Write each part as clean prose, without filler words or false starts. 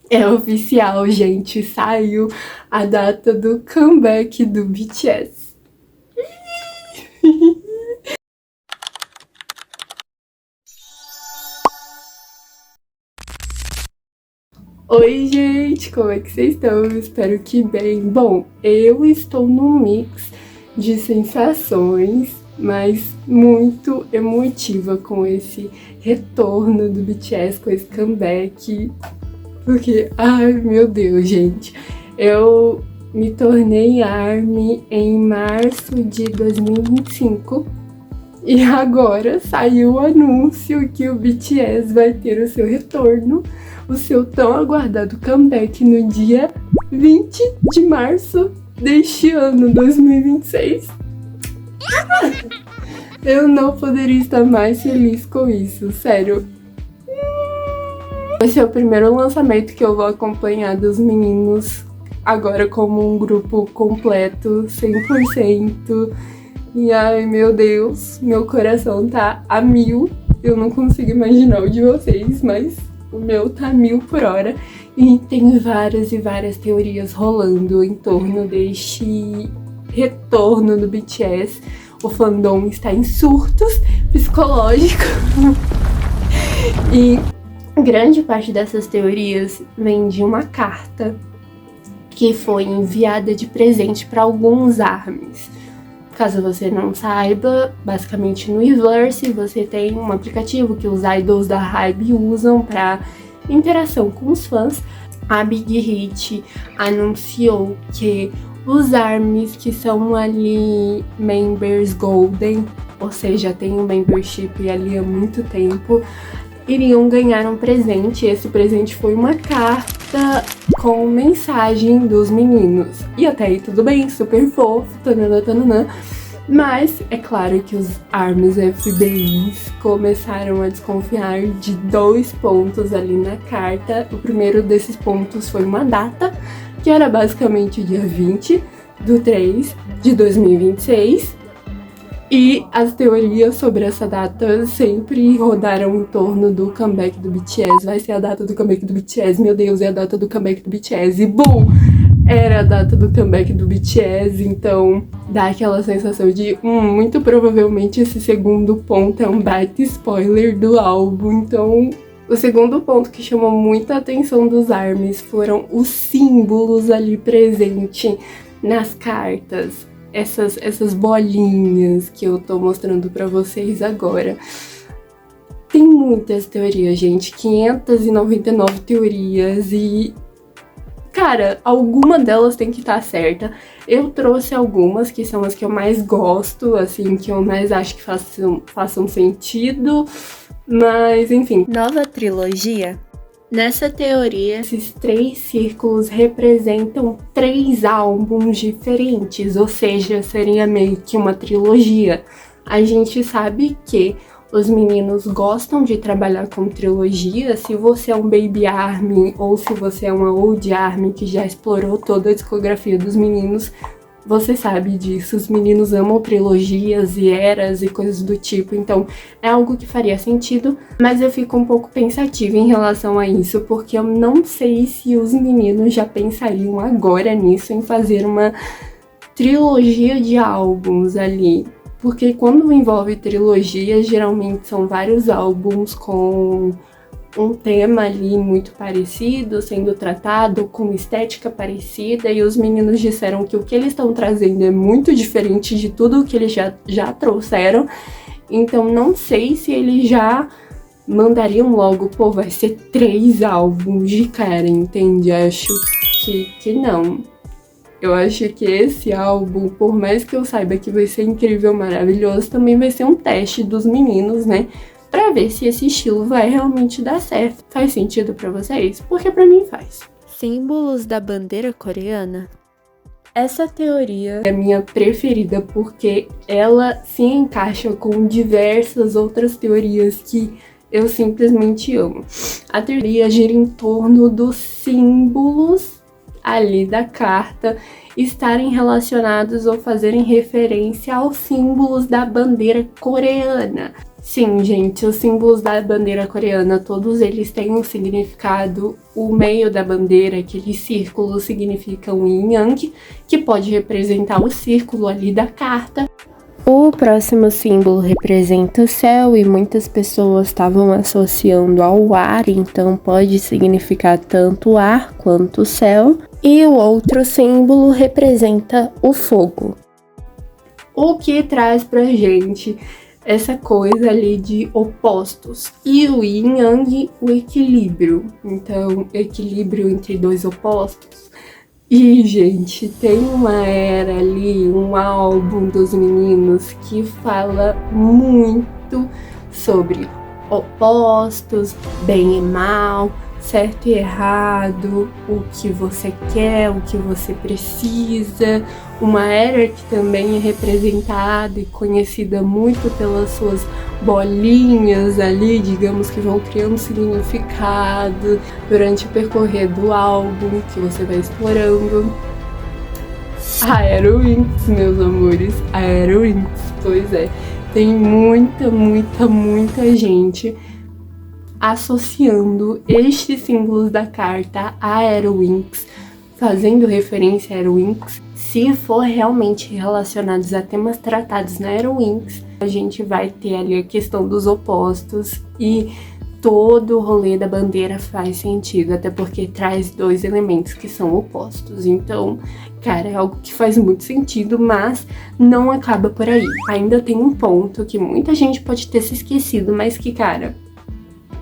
É oficial, gente, saiu a data do comeback do BTS. Oi, gente, como é que vocês estão? Eu espero que bem. Bom, eu estou num mix de sensações, mas muito emotiva com esse retorno do BTS, com esse comeback. Porque, ai meu Deus, gente, eu me tornei ARMY em março de 2025 e agora saiu o anúncio que o BTS vai ter o seu retorno, o seu tão aguardado comeback no dia 20 de março deste ano, 2026. Eu não poderia estar mais feliz com isso, sério. Esse é o primeiro lançamento que eu vou acompanhar dos meninos agora como um grupo completo, 100%. E ai meu Deus, meu coração tá a 1000. Eu não consigo imaginar o de vocês, mas o meu tá 1000 por hora. E tem várias e várias teorias rolando em torno deste retorno do BTS. O fandom está em surtos psicológicos. E grande parte dessas teorias vem de uma carta que foi enviada de presente para alguns ARMYs. Caso você não saiba, basicamente no Weverse você tem um aplicativo que os idols da HYBE usam para interação com os fãs. A Big Hit anunciou que os ARMYs que são ali members golden, ou seja, tem um membership ali há muito tempo, iriam ganhar um presente. Esse presente foi uma carta com mensagem dos meninos. E até aí tudo bem, super fofo, tanana, tanana. Mas é claro que os ARMYs FBIs começaram a desconfiar de 2 pontos ali na carta. O primeiro desses pontos foi uma data, que era basicamente o dia 20/3/2026. E as teorias sobre essa data sempre rodaram em torno do comeback do BTS. Vai ser a data do comeback do BTS, meu Deus, é a data do comeback do BTS. E bum! Era a data do comeback do BTS, então dá aquela sensação de muito provavelmente esse segundo ponto é um baita spoiler do álbum. Então, o segundo ponto que chamou muita atenção dos ARMYs foram os símbolos ali presentes nas cartas. Essas bolinhas que eu tô mostrando pra vocês agora. Tem muitas teorias, gente, 599 teorias e, cara, alguma delas tem que estar certa. Eu trouxe algumas que são as que eu mais gosto, assim, que eu mais acho que façam sentido, mas enfim. Nova trilogia? Nessa teoria, esses 3 círculos representam 3 álbuns diferentes, ou seja, seria meio que uma trilogia. A gente sabe que os meninos gostam de trabalhar com trilogia. Se você é um Baby ARMY ou se você é uma Old ARMY que já explorou toda a discografia dos meninos, você sabe disso. Os meninos amam trilogias e eras e coisas do tipo, então é algo que faria sentido, mas eu fico um pouco pensativa em relação a isso, porque eu não sei se os meninos já pensariam agora nisso, em fazer uma trilogia de álbuns ali. Porque quando envolve trilogia, geralmente são vários álbuns com um tema ali muito parecido, sendo tratado com estética parecida, e os meninos disseram que o que eles estão trazendo é muito diferente de tudo o que eles já trouxeram. Então não sei se eles já mandariam logo, pô, vai ser 3 álbuns de cara, entende? Acho que não. Eu acho que esse álbum, por mais que eu saiba que vai ser incrível, maravilhoso, também vai ser um teste dos meninos, né? Pra ver se esse estilo vai realmente dar certo. Faz sentido pra vocês? Porque pra mim faz. Símbolos da bandeira coreana? Essa teoria é a minha preferida porque ela se encaixa com diversas outras teorias que eu simplesmente amo. A teoria gira em torno dos símbolos ali da carta estarem relacionados ou fazerem referência aos símbolos da bandeira coreana. Sim, gente, os símbolos da bandeira coreana, todos eles têm um significado. O meio da bandeira, aquele círculo, significa um yin yang, que pode representar o círculo ali da carta. O próximo símbolo representa o céu e muitas pessoas estavam associando ao ar, então pode significar tanto o ar quanto o céu. E o outro símbolo representa o fogo. O que traz pra gente essa coisa ali de opostos. E o yin yang, o equilíbrio. Então, equilíbrio entre dois opostos. E, gente, tem uma era ali, um álbum dos meninos que fala muito sobre opostos, bem e mal, certo e errado, o que você quer, o que você precisa. Uma era que também é representada e conhecida muito pelas suas bolinhas ali, digamos, que vão criando significado durante o percorrer do álbum que você vai explorando. A Aerowinks, meus amores, a Aerowinks, pois é, tem muita gente associando estes símbolos da carta a Aerowinks, fazendo referência a Aerowinks. Se for realmente relacionados a temas tratados na Aerowinks, a gente vai ter ali a questão dos opostos e todo o rolê da bandeira faz sentido, até porque traz dois elementos que são opostos. Então, cara, é algo que faz muito sentido, mas não acaba por aí. Ainda tem um ponto que muita gente pode ter se esquecido, mas que, cara,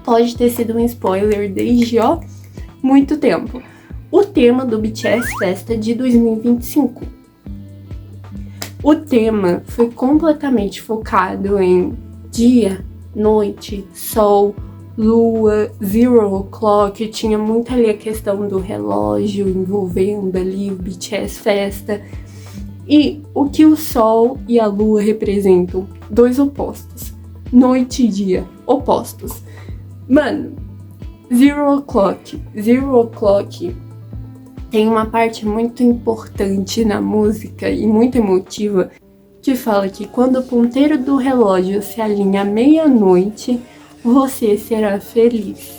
pode ter sido um spoiler desde, muito tempo. O tema do BTS Festa de 2025. O tema foi completamente focado em dia, noite, sol, lua, zero o'clock. Tinha muito ali a questão do relógio envolvendo ali o BTS Festa. E o que o sol e a lua representam? Dois opostos. Noite e dia, opostos. Mano, Zero O'Clock tem uma parte muito importante na música e muito emotiva que fala que quando o ponteiro do relógio se alinha à meia-noite, você será feliz.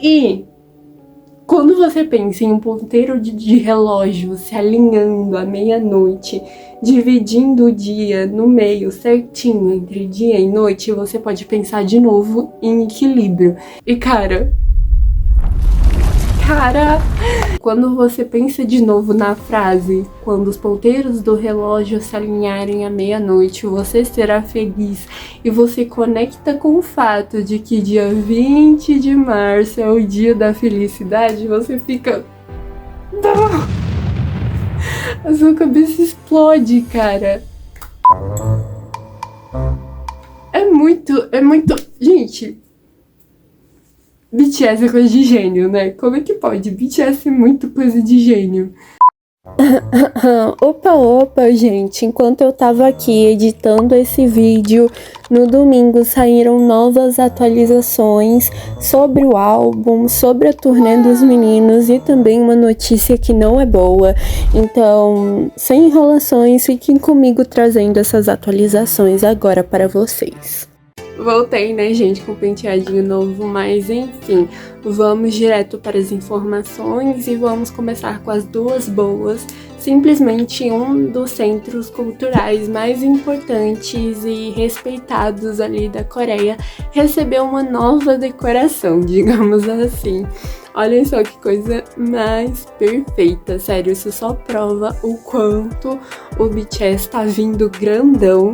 E quando você pensa em um ponteiro de relógio se alinhando à meia-noite, dividindo o dia no meio certinho entre dia e noite, você pode pensar de novo em equilíbrio. E cara, quando você pensa de novo na frase, quando os ponteiros do relógio se alinharem à meia-noite, você será feliz, e você conecta com o fato de que dia 20 de março é o dia da felicidade, você fica... A sua cabeça explode, cara. É muito... Gente... BTS é coisa de gênio, né? Como é que pode? BTS é muito coisa de gênio. Opa, gente. Enquanto eu tava aqui editando esse vídeo, no domingo saíram novas atualizações sobre o álbum, sobre a turnê dos meninos e também uma notícia que não é boa. Então, sem enrolações, fiquem comigo trazendo essas atualizações agora para vocês. Voltei, né, gente, com o penteadinho novo, mas enfim, vamos direto para as informações e vamos começar com as duas boas. Simplesmente um dos centros culturais mais importantes e respeitados ali da Coreia recebeu uma nova decoração, digamos assim. Olhem só que coisa mais perfeita, sério, isso só prova o quanto o BTS tá vindo grandão.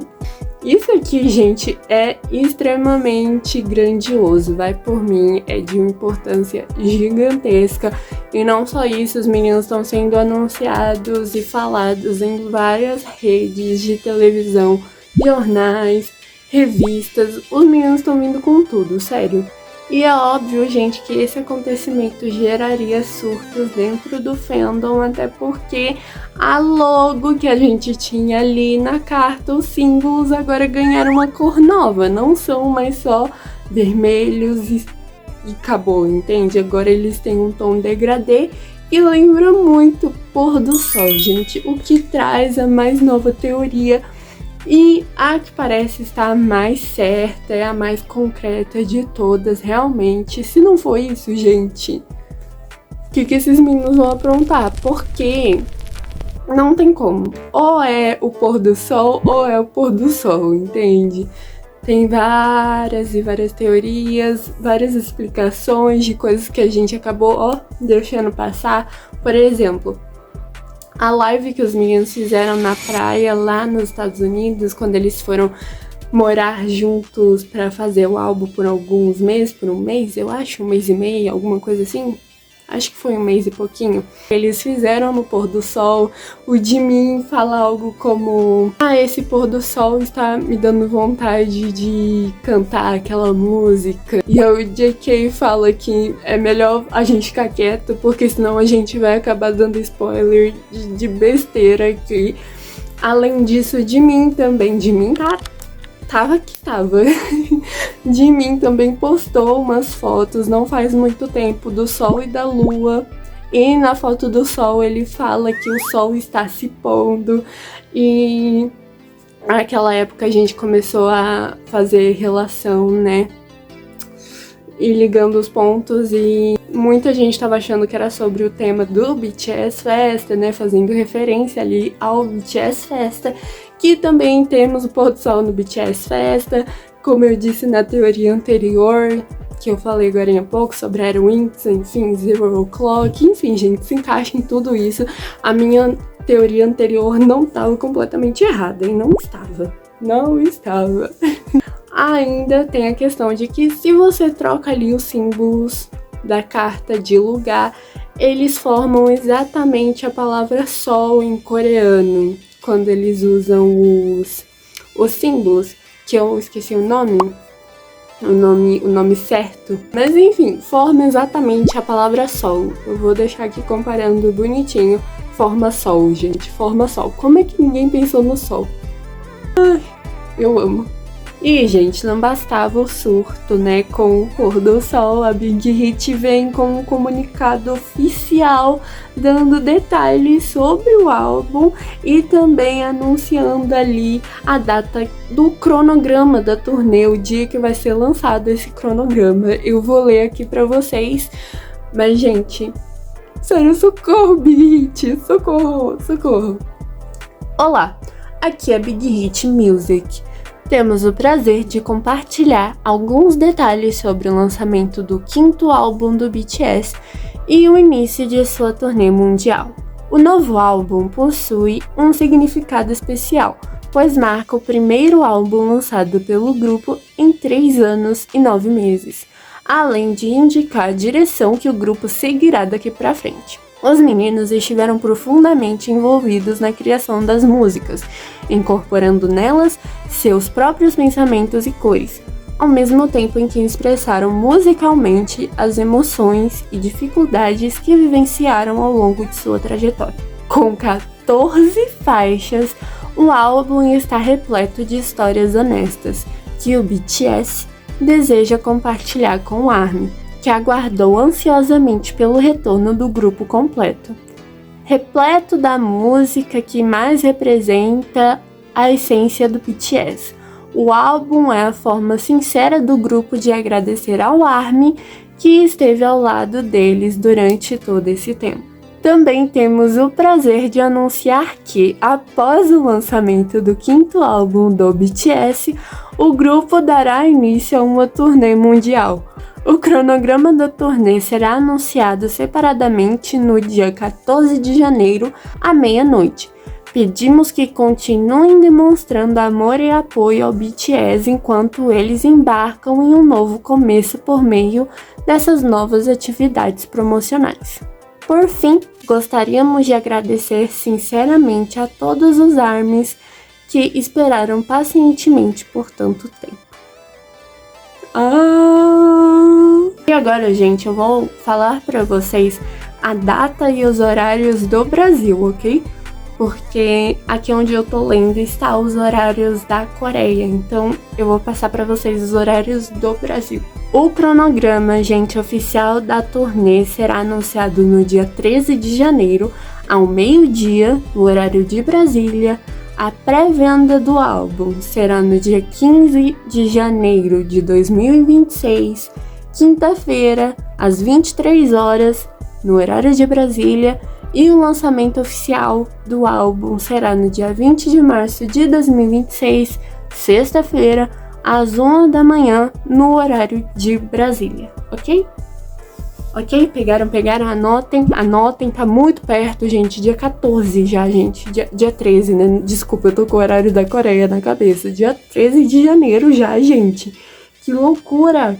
Isso aqui, gente, é extremamente grandioso, vai por mim, é de uma importância gigantesca. E não só isso, os meninos estão sendo anunciados e falados em várias redes de televisão, jornais, revistas. Os meninos estão vindo com tudo, sério. E é óbvio, gente, que esse acontecimento geraria surtos dentro do fandom, até porque a logo que a gente tinha ali na carta, os símbolos agora ganharam uma cor nova, não são mais só vermelhos e acabou, entende? Agora eles têm um tom degradê e lembra muito pôr do sol, gente, o que traz a mais nova teoria e a que parece estar mais certa, é a mais concreta de todas, realmente. Se não for isso, gente, o que esses meninos vão aprontar? Porque não tem como. Ou é o pôr do sol, ou é o pôr do sol, entende? Tem várias e várias teorias, várias explicações de coisas que a gente acabou, deixando passar. Por exemplo, a live que os meninos fizeram na praia lá nos Estados Unidos, quando eles foram morar juntos pra fazer o álbum por alguns meses, por um mês, eu acho, um mês e meio, alguma coisa assim. Acho que foi um mês e pouquinho. Eles fizeram no pôr do sol. O Jimin fala algo como: esse pôr do sol está me dando vontade de cantar aquela música. E o JK fala que é melhor a gente ficar quieto, porque senão a gente vai acabar dando spoiler de besteira aqui. Além disso, Jimin tava que tava. Jimin também postou umas fotos não faz muito tempo do sol e da lua. E na foto do sol ele fala que o sol está se pondo. E naquela época a gente começou a fazer relação, né? E ligando os pontos, e muita gente tava achando que era sobre o tema do BTS Festa, né? Fazendo referência ali ao BTS Festa, que também temos o pôr do sol no BTS Festa, como eu disse na teoria anterior, que eu falei agora há pouco, sobre Airwings, enfim, Zero O'Clock, enfim, gente, se encaixa em tudo isso. A minha teoria anterior não estava completamente errada, hein? Não estava. Ainda tem a questão de que se você troca ali os símbolos da carta de lugar, eles formam exatamente a palavra sol em coreano, quando eles usam os símbolos, que eu esqueci o nome certo. Mas enfim, forma exatamente a palavra sol. Eu vou deixar aqui comparando bonitinho. Forma sol, gente, forma sol. Como é que ninguém pensou no sol? Ai, eu amo. E, gente, não bastava o surto, né, com o pôr do sol, a Big Hit vem com um comunicado oficial dando detalhes sobre o álbum e também anunciando ali a data do cronograma da turnê, o dia que vai ser lançado esse cronograma. Eu vou ler aqui pra vocês, mas, gente, sério, socorro, Big Hit, socorro. Olá, aqui é Big Hit Music. Temos o prazer de compartilhar alguns detalhes sobre o lançamento do 5º álbum do BTS e o início de sua turnê mundial. O novo álbum possui um significado especial, pois marca o primeiro álbum lançado pelo grupo em 3 anos e 9 meses, além de indicar a direção que o grupo seguirá daqui para frente. Os meninos estiveram profundamente envolvidos na criação das músicas, incorporando nelas seus próprios pensamentos e cores, ao mesmo tempo em que expressaram musicalmente as emoções e dificuldades que vivenciaram ao longo de sua trajetória. Com 14 faixas, o álbum está repleto de histórias honestas que o BTS deseja compartilhar com o ARMY, que aguardou ansiosamente pelo retorno do grupo completo. Repleto da música que mais representa a essência do BTS. O álbum é a forma sincera do grupo de agradecer ao ARMY, que esteve ao lado deles durante todo esse tempo. Também temos o prazer de anunciar que, após o lançamento do 5º álbum do BTS, o grupo dará início a uma turnê mundial. O cronograma da turnê será anunciado separadamente no dia 14 de janeiro, à meia-noite. Pedimos que continuem demonstrando amor e apoio ao BTS enquanto eles embarcam em um novo começo por meio dessas novas atividades promocionais. Por fim, gostaríamos de agradecer sinceramente a todos os ARMYs que esperaram pacientemente por tanto tempo. E agora, gente, eu vou falar para vocês a data e os horários do Brasil, ok? Porque aqui onde eu tô lendo está os horários da Coreia, então eu vou passar para vocês os horários do Brasil. O cronograma, gente, oficial da turnê será anunciado no dia 13 de janeiro, ao meio-dia, no horário de Brasília. A pré-venda do álbum será no dia 15 de janeiro de 2026, quinta-feira, às 23 horas, no horário de Brasília. E o lançamento oficial do álbum será no dia 20 de março de 2026, sexta-feira, às 1 da manhã, no horário de Brasília, ok? Ok? Pegaram, anotem, tá muito perto, gente, dia 14 já, gente, dia 13, né? Desculpa, eu tô com o horário da Coreia na cabeça, dia 13 de janeiro já, gente, que loucura,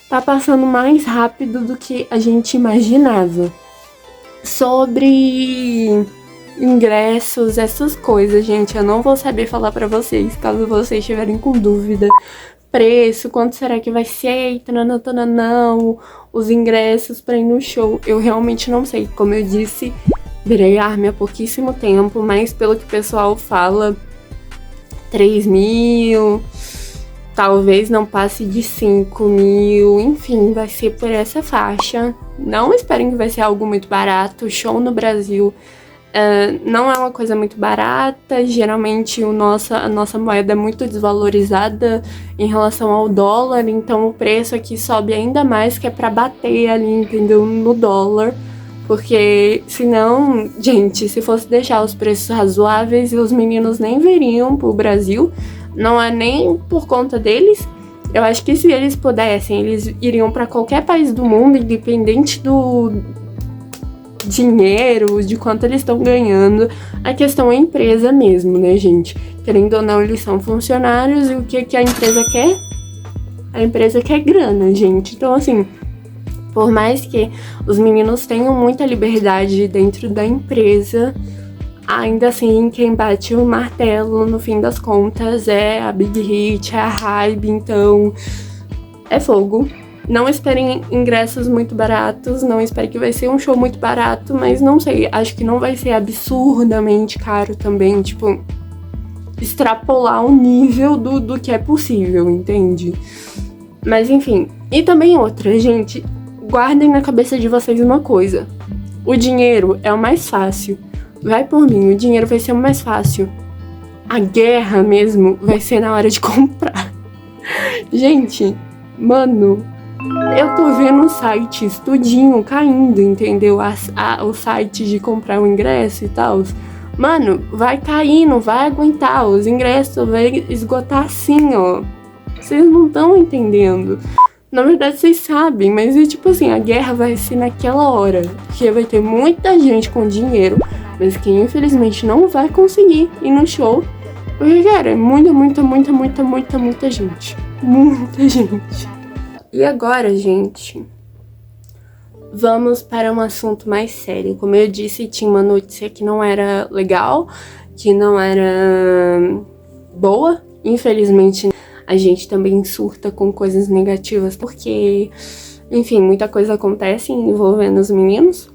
tá passando mais rápido do que a gente imaginava. Sobre ingressos, essas coisas, gente, eu não vou saber falar pra vocês, caso vocês estiverem com dúvida. Preço, quanto será que vai ser, não, os ingressos pra ir no show, eu realmente não sei. Como eu disse, virei ARMY há pouquíssimo tempo, mas pelo que o pessoal fala, 3 mil, talvez não passe de 5 mil, enfim, vai ser por essa faixa. Não esperem que vai ser algo muito barato, show no Brasil não é uma coisa muito barata, geralmente a nossa moeda é muito desvalorizada em relação ao dólar, então o preço aqui sobe ainda mais, que é pra bater ali, entendeu, no dólar, porque senão, gente, se fosse deixar os preços razoáveis, os meninos nem viriam pro Brasil, não é nem por conta deles. Eu acho que se eles pudessem, eles iriam pra qualquer país do mundo, independente do dinheiro, de quanto eles estão ganhando. A questão é a empresa mesmo, né, gente? Querendo ou não, eles são funcionários, e o que a empresa quer? A empresa quer grana, gente. Então, assim, por mais que os meninos tenham muita liberdade dentro da empresa, ainda assim, quem bate o martelo, no fim das contas, é a Big Hit, é a Hybe, então é fogo. Não esperem ingressos muito baratos, não esperem que vai ser um show muito barato, mas não sei, acho que não vai ser absurdamente caro também, tipo, extrapolar o nível do que é possível, entende? Mas enfim, e também outra, gente, guardem na cabeça de vocês uma coisa, o dinheiro é o mais fácil, vai por mim, o dinheiro vai ser o mais fácil, a guerra mesmo vai ser na hora de comprar. Gente, mano, eu tô vendo os sites tudinho caindo, entendeu? O site de comprar o ingresso e tal. Mano, vai cair, não vai aguentar. Os ingressos vai esgotar assim, ó. Vocês não estão entendendo. Na verdade, vocês sabem, mas é tipo assim, a guerra vai ser naquela hora. Porque vai ter muita gente com dinheiro, mas que infelizmente não vai conseguir ir no show. Porque, cara, é muita gente. Muita gente. E agora, gente, vamos para um assunto mais sério. Como eu disse, tinha uma notícia que não era legal, que não era boa. Infelizmente, a gente também surta com coisas negativas, porque, enfim, muita coisa acontece envolvendo os meninos.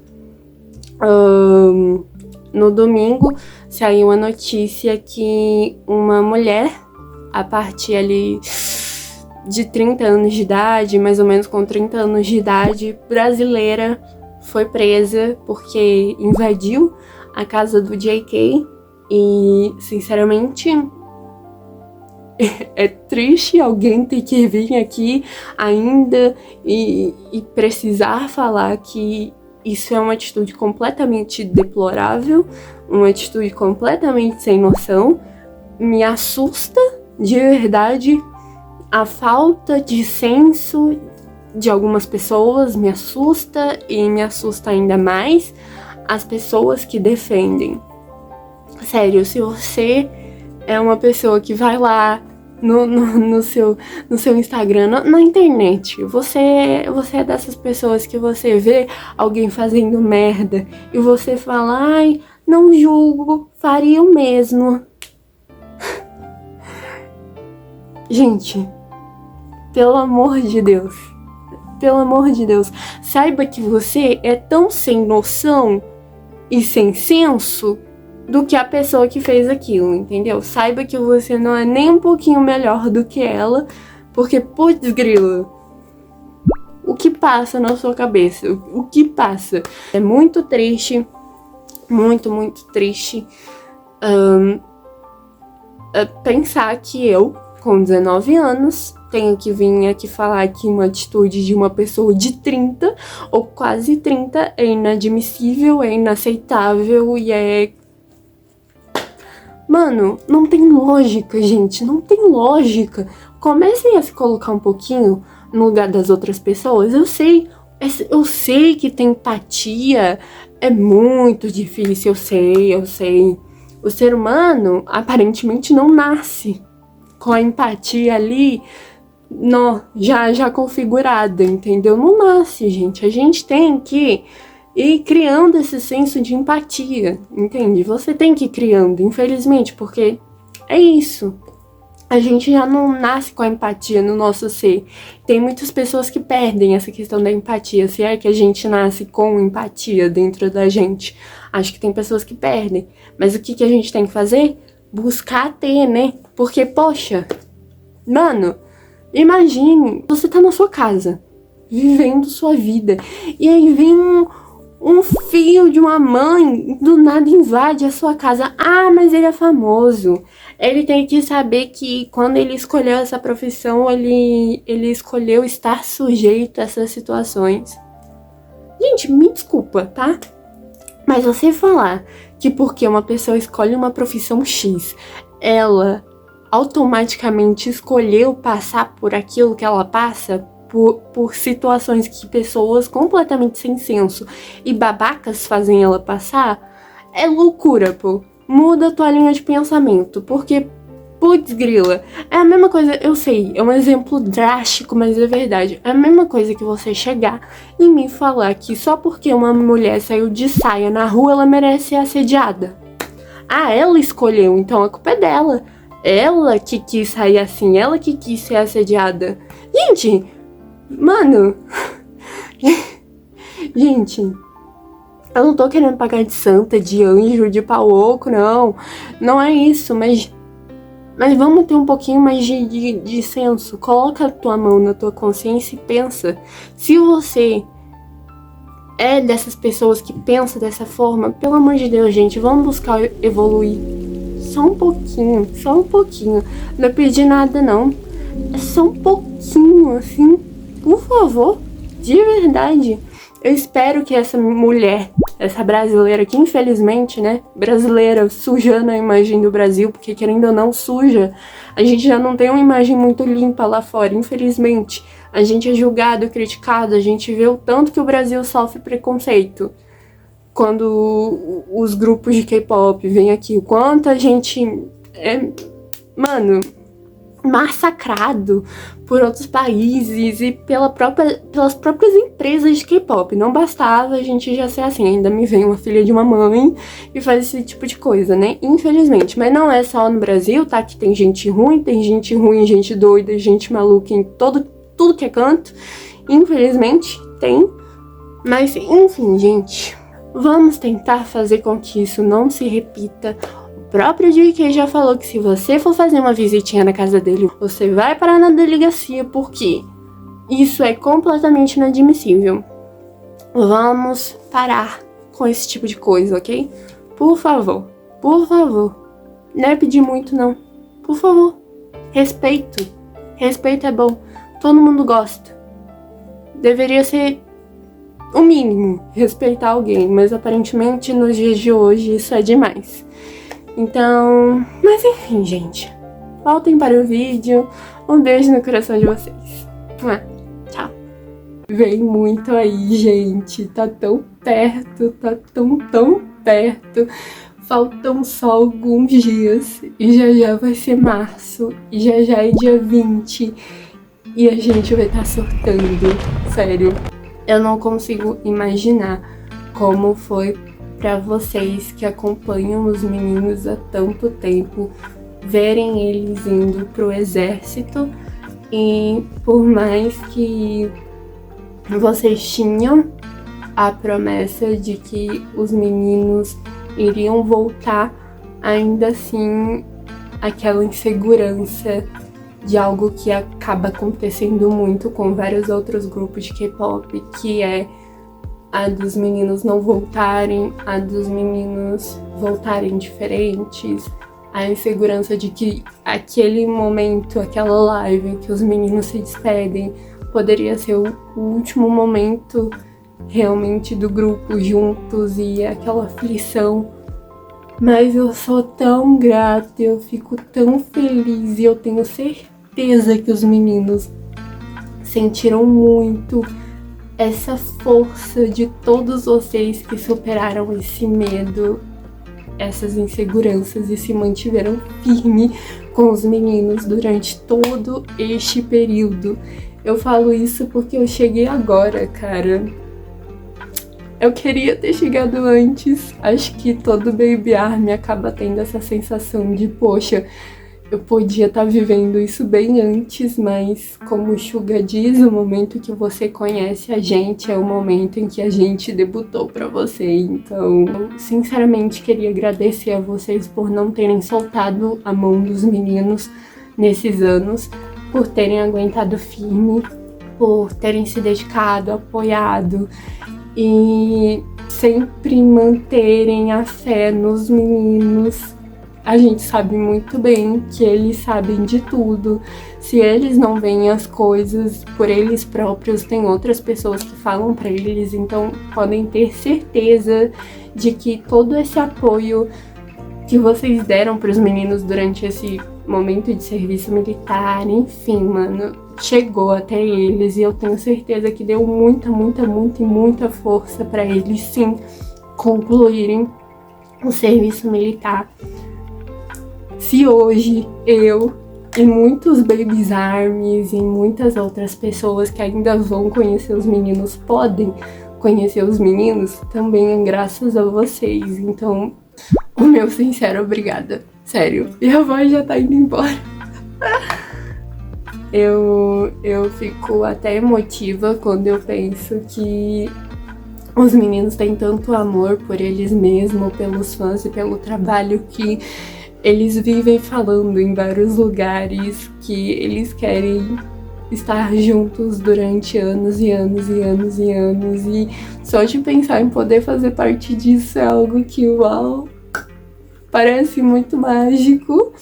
No domingo, saiu a notícia que uma mulher, a partir ali de 30 anos de idade, mais ou menos com 30 anos de idade, brasileira, foi presa porque invadiu a casa do JK e, sinceramente, é triste alguém ter que vir aqui ainda e precisar falar que isso é uma atitude completamente deplorável, uma atitude completamente sem noção. Me assusta, de verdade, a falta de senso de algumas pessoas, me assusta, e me assusta ainda mais as pessoas que defendem. Sério, se você é uma pessoa que vai lá no seu Instagram, na internet, você é dessas pessoas que você vê alguém fazendo merda e você fala, ai, não julgo, faria o mesmo. Gente, pelo amor de Deus, saiba que você é tão sem noção e sem senso do que a pessoa que fez aquilo, entendeu? Saiba que você não é nem um pouquinho melhor do que ela, porque, putz grila, O que passa na sua cabeça? O que passa? É muito triste, muito, muito triste pensar que eu, com 19 anos, tenho que vir aqui falar que uma atitude de uma pessoa de 30 ou quase 30 é inadmissível, é inaceitável e é... Mano, não tem lógica, gente, não tem lógica. Comecem a se colocar um pouquinho no lugar das outras pessoas. Eu sei que ter empatia é muito difícil, eu sei. O ser humano aparentemente não nasce com a empatia ali já configurada, entendeu? Não nasce, gente. A gente tem que ir criando esse senso de empatia, entende? Você tem que ir criando, infelizmente, porque é isso. A gente já não nasce com a empatia no nosso ser. Tem muitas pessoas que perdem essa questão da empatia. Se é que a gente nasce com empatia dentro da gente. Acho que tem pessoas que perdem. Mas o que a gente tem que fazer? Buscar ter, né? Porque, poxa, mano, imagine, você tá na sua casa, vivendo sua vida. E aí vem um filho de uma mãe, do nada invade a sua casa. Ah, mas ele é famoso. Ele tem que saber que quando ele escolheu essa profissão, ele escolheu estar sujeito a essas situações. Gente, me desculpa, tá? Mas você falar que porque uma pessoa escolhe uma profissão X, ela automaticamente escolheu passar por aquilo que ela passa, por situações que pessoas completamente sem senso e babacas fazem ela passar, é loucura, pô. Muda a tua linha de pensamento, porque, putz grila, é a mesma coisa, eu sei, é um exemplo drástico, mas é verdade. É a mesma coisa que você chegar e me falar que só porque uma mulher saiu de saia na rua, ela merece ser assediada. Ah, ela escolheu, então a culpa é dela. Ela que quis sair assim, ela que quis ser assediada. Gente, mano, gente, eu não tô querendo pagar de santa, de anjo, de pau oco, não é isso, mas vamos ter um pouquinho mais de senso. Coloca a tua mão na tua consciência e pensa, se você é dessas pessoas que pensa dessa forma, pelo amor de Deus, gente, vamos buscar evoluir. Só um pouquinho. Não é pedir nada, não. É só um pouquinho, assim. Por favor, de verdade. Eu espero que essa mulher, essa brasileira, que infelizmente, né, brasileira, sujando a imagem do Brasil, porque querendo ou não, suja. A gente já não tem uma imagem muito limpa lá fora, infelizmente. A gente é julgado, criticado, a gente vê o tanto que o Brasil sofre preconceito. Quando os grupos de K-pop vêm aqui, o quanto a gente é, mano, massacrado por outros países e pelas próprias empresas de K-pop. Não bastava a gente já ser assim, ainda me vem uma filha de uma mãe e faz esse tipo de coisa, né? Infelizmente. Mas não é só no Brasil, tá? Que tem gente ruim, gente doida, gente maluca em tudo que é canto. Infelizmente, tem. Mas, enfim, gente, vamos tentar fazer com que isso não se repita. O próprio JK já falou que se você for fazer uma visitinha na casa dele, você vai parar na delegacia, porque isso é completamente inadmissível. Vamos parar com esse tipo de coisa, ok? Por favor. Não é pedir muito, não. Por favor. Respeito. Respeito é bom. Todo mundo gosta. Deveria ser o mínimo, respeitar alguém, mas aparentemente nos dias de hoje isso é demais. Então, mas enfim, gente, voltem para o vídeo, um beijo no coração de vocês. Tchau. Vem muito aí, gente, tá tão perto, tá tão perto. Faltam só alguns dias e já vai ser março e já é dia 20 e a gente vai estar surtando, sério. Eu não consigo imaginar como foi para vocês que acompanham os meninos há tanto tempo, verem eles indo pro exército e por mais que vocês tinham a promessa de que os meninos iriam voltar, ainda assim aquela insegurança de algo que acaba acontecendo muito com vários outros grupos de K-pop, que é a dos meninos não voltarem, a dos meninos voltarem diferentes, a insegurança de que aquele momento, aquela live em que os meninos se despedem, poderia ser o último momento realmente do grupo juntos e aquela aflição. Mas eu sou tão grata, eu fico tão feliz e eu tenho certeza que os meninos sentiram muito essa força de todos vocês que superaram esse medo, essas inseguranças e se mantiveram firme com os meninos durante todo este período. Eu falo isso porque eu cheguei agora, cara. Eu queria ter chegado antes. Acho que todo Baby Army acaba tendo essa sensação de, poxa, eu podia estar vivendo isso bem antes, mas como o Suga diz, o momento que você conhece a gente é o momento em que a gente debutou pra você. Então, eu sinceramente queria agradecer a vocês por não terem soltado a mão dos meninos nesses anos, por terem aguentado firme, por terem se dedicado, apoiado e sempre manterem a fé nos meninos. A gente sabe muito bem que eles sabem de tudo. Se eles não veem as coisas por eles próprios, tem outras pessoas que falam pra eles. Então, podem ter certeza de que todo esse apoio que vocês deram pros meninos durante esse momento de serviço militar, enfim, mano, chegou até eles. E eu tenho certeza que deu muita força pra eles, sim, concluírem o serviço militar. Se hoje eu e muitos Baby Armies e muitas outras pessoas que ainda vão conhecer os meninos podem conhecer os meninos, também é graças a vocês. Então, o meu sincero obrigada. Sério, minha voz já tá indo embora. Eu fico até emotiva quando eu penso que os meninos têm tanto amor por eles mesmos, pelos fãs e pelo trabalho que eles vivem falando em vários lugares, que eles querem estar juntos durante anos e anos e anos e anos. E só de pensar em poder fazer parte disso é algo que, uau, parece muito mágico.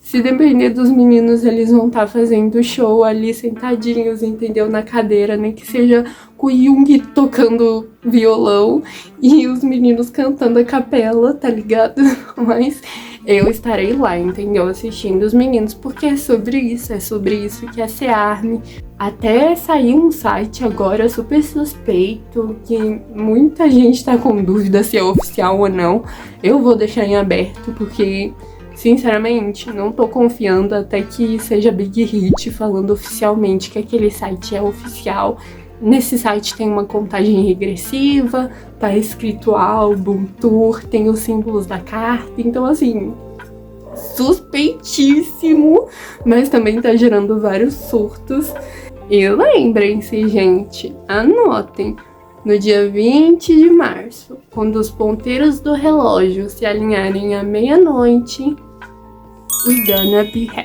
Se depender dos meninos, eles vão estar fazendo show ali sentadinhos, entendeu? Na cadeira, nem que seja com o Jung tocando violão e os meninos cantando a capela, tá ligado? Mas eu estarei lá, entendeu? Assistindo os meninos, porque é sobre isso que é ser ARMY. Até sair um site agora super suspeito, que muita gente tá com dúvida se é oficial ou não. Eu vou deixar em aberto, porque sinceramente, não tô confiando até que seja Big Hit falando oficialmente que aquele site é oficial. Nesse site tem uma contagem regressiva, tá escrito álbum, tour, tem os símbolos da carta, então assim, suspeitíssimo, mas também tá gerando vários surtos. E lembrem-se, gente, anotem, no dia 20 de março, quando os ponteiros do relógio se alinharem à meia-noite, we gonna be happy.